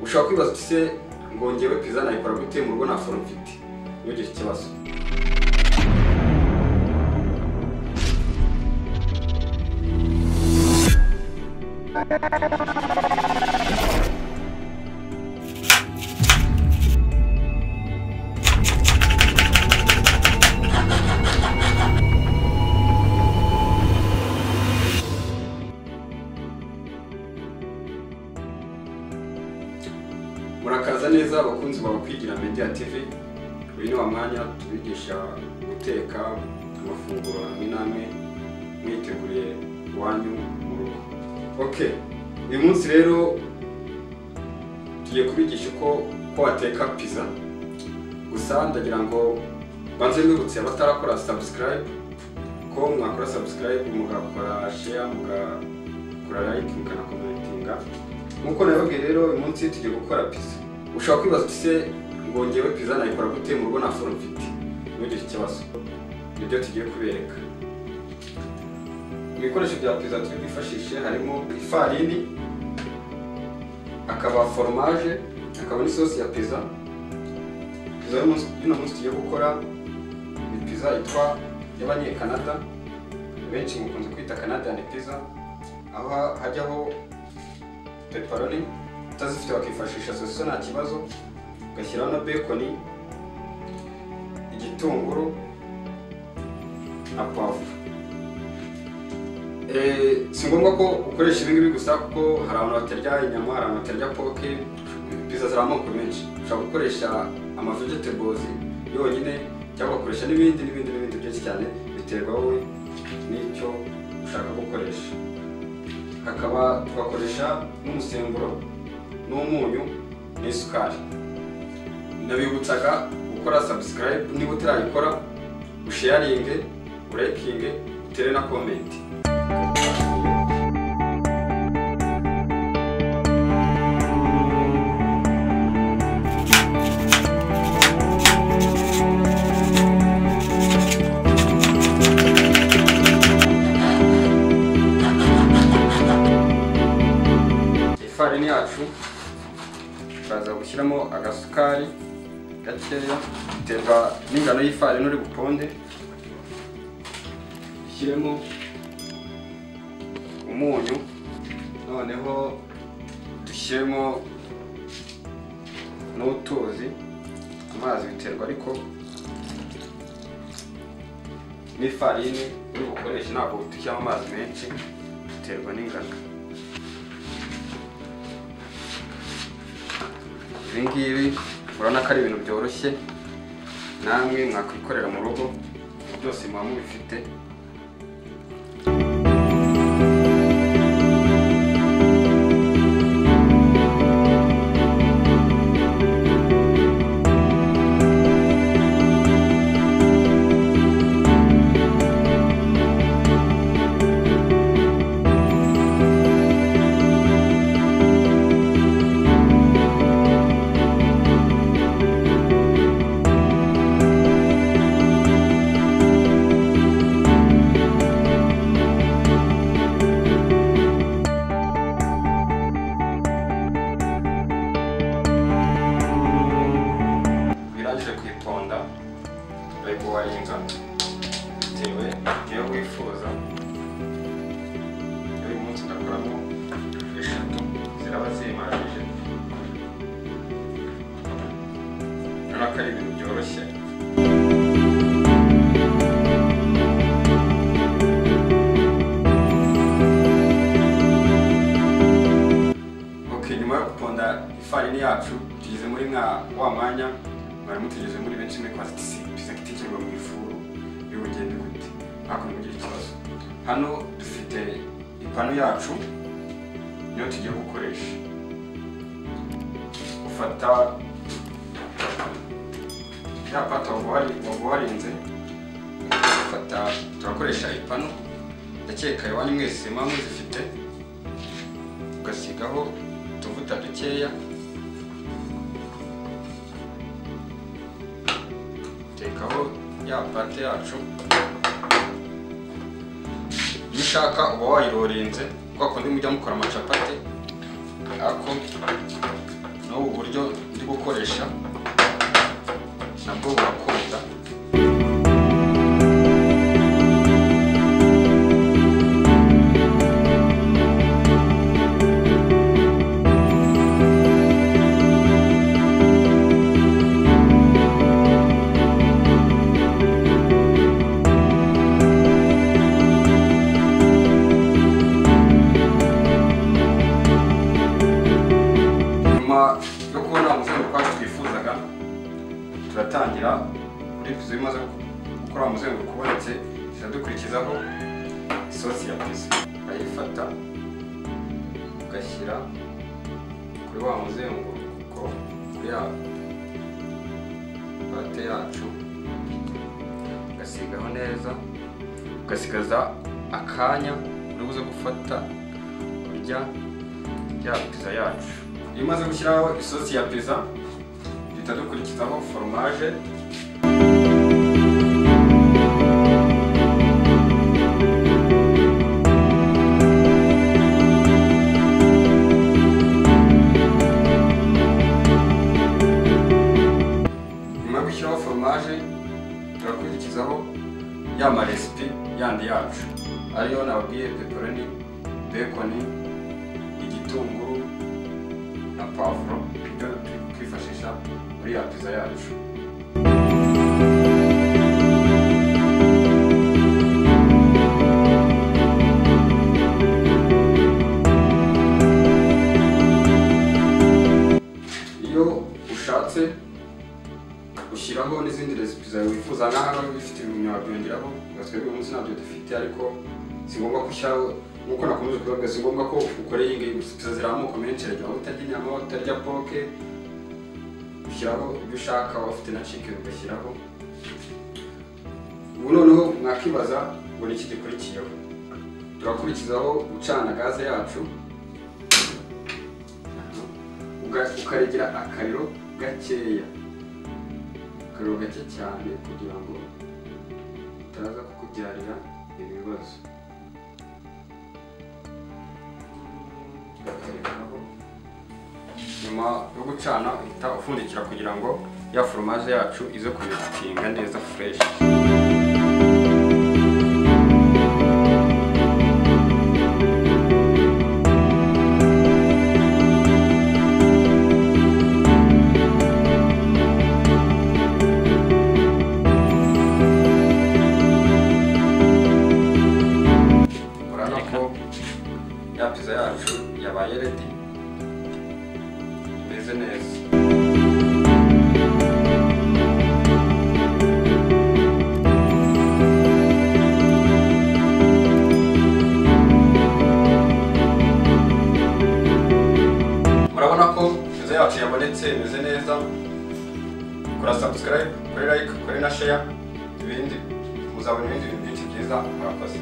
ushobora kwibaza uti se ngo ngewe pizza nayikora gute mu rugo nta foru mfite? Ntugire ikibazo. Murakaza neza abakunzi bawe Kwigira Media TV. Uyu ni wa mwanya tubigisha guteka amafunguro amwe n'amwe mwiteguriye iwanyu mu rugo. Okay, uyu munsi rero tugiye kubigisha ko wateka pizza. Gusa ndagira ngo banze mwibutse abatarakora subscribe ko mwakora subscribe, mugakora share, mugakora like, mukanakomentinga. Nkuko nababwiye rero uyu munsi tugiye gukora pizza. Ushobora kwibaza uti se ngo ngewe pizza nayikora gute mu rugo nta foru mfite? Ntugire ikibazo. Nibyo tugiye kubereka. Ibikoresho bya pizza turi bwifashishe harimo ifarini, akaba fromage, akaba n'isosi ya pizza. Pizza y'uno munsi tugiye gukora ni pizza yitwa y'Abanyekanada, benshi mukunze kwita Canadian pizza, aho hajyaho pepperoni, utazifite bakifashisha sosiso nta kibazo, ugashyiraho na bacon, igitunguru na poivre. Si ngombwa ko ukoresha ibingibi gusa kuko hari abantu batarya inyama, hari abantu batarya poke. Pizza ziri amoko menshi, ushobora gukoresha ama vegetables yonyine cyangwa ugakoresha n'ibindi byinshi cyane, biterwa wowe n'icyo ushaka gukoresha. Hakaba tugakoresha n'umusemburo n'umunyu n'isukari. Ndabibutsaga gukora subscribe niba utarayikora, usharinge, urayikinge, utere na comment. Ifarini yacu turaza gushyiramo agasukari gakeya, biterwa n'ingano y'ifarini uri buponde. Dushyiremo umunyu, noneho dushyiremo n'utuzi, amazi biterwa ariko n'ifarini uri bukoresha ntabwo dushyiramo amazi menshi, biterwa n'ingano. Ibingibi urabona ko ari ibintu byoroshye, namwe mwakwikorera mu rugo, byose muba mubifite. Kwiponda urayiguharinga bitewe n'iyo wifuza. Uyu munsi ndakoramo 3 ziraba zimajije, urabona ko ari ibintu byoroshye. Nyuma yo guponda ifarini yacu tugeze muri wa mwanya mwari mutegereje muri benshi mwe kwaza pizza itekerwa mu ifuru y'ubugende gute. Ntabwo mugira ikibazo. Hano dufite ipanu yacu niyo tugiye gukoresha. Ufata ya pata warinze, ufata turakoresha ipanu, ndakeka iwanyu mwese mwa muzifite, ugasigaho utuvuta dukeya, tekaho ya pate yacu. Iyo ushaka uba wayirorenze kwa kundi mujya mukora amacapati, ako n'ubu buryo ndi gukoresha nabwo burakunda. Yo kubona umuzenguruko wacu twifuzaga, turatangira kuri pizza. Imaze gukora umuzenguruko ubonetse, dukurikizaho isosi ya pizza. Urayifata ugashyira kuri wa muzenguruko, kuri ya pate yacu, ugasigaho neza, ugasigaza akanya uri buze gufata kurya ya pizza yacu. Iyo umaze gushyiraho isosi ya pizza, duhita dukurikizaho foromaje. Nyuma yo gushyiraho foromaje, turakurikizaho ya maresipi yandi yacu, ariyo nababwiye: pepperoni, bacon, igitunguru na pavuro, ibyo twifashisha muri ya pizza yacu. Iyo ushatse ushyiraho n'izindi recipe zawe wifuza, naho bifite ibintu wabyongeraho, twebwe uyu munsi ntabyo dufite, ariko si ngombwa gushyiraho. Nkuko nakomeje kubivuga, si ngombwa ko ukoreye iyi ngiyi. Pizza ziri amoko menshi, hari igihe utarya inyama, utarya poke, ushyiraho ibyo ushaka. waba ufite na chicken ugashyiraho. Ubu noneho mwakibaza ngo ni iki gikurikiyeho. Turakurikizaho gucana gaze yacu, ukaregera akariro gakeya, akariro gake cyane, kugira ngo utaza kukubyarira ibibazo. Nyuma yo gucana uhita ufundikira kugira ngo ya foromaje yacu ize kubitinga neza fresh. Urabona ko ya pizza yacu yabaye ready, imeze neza. Murabona ko pizza yacu yabonetse, imeze neza. Kora subscribe, kora like, kora na share, ibindi muzabona ibindi bintu byinshi byiza. Murakoze.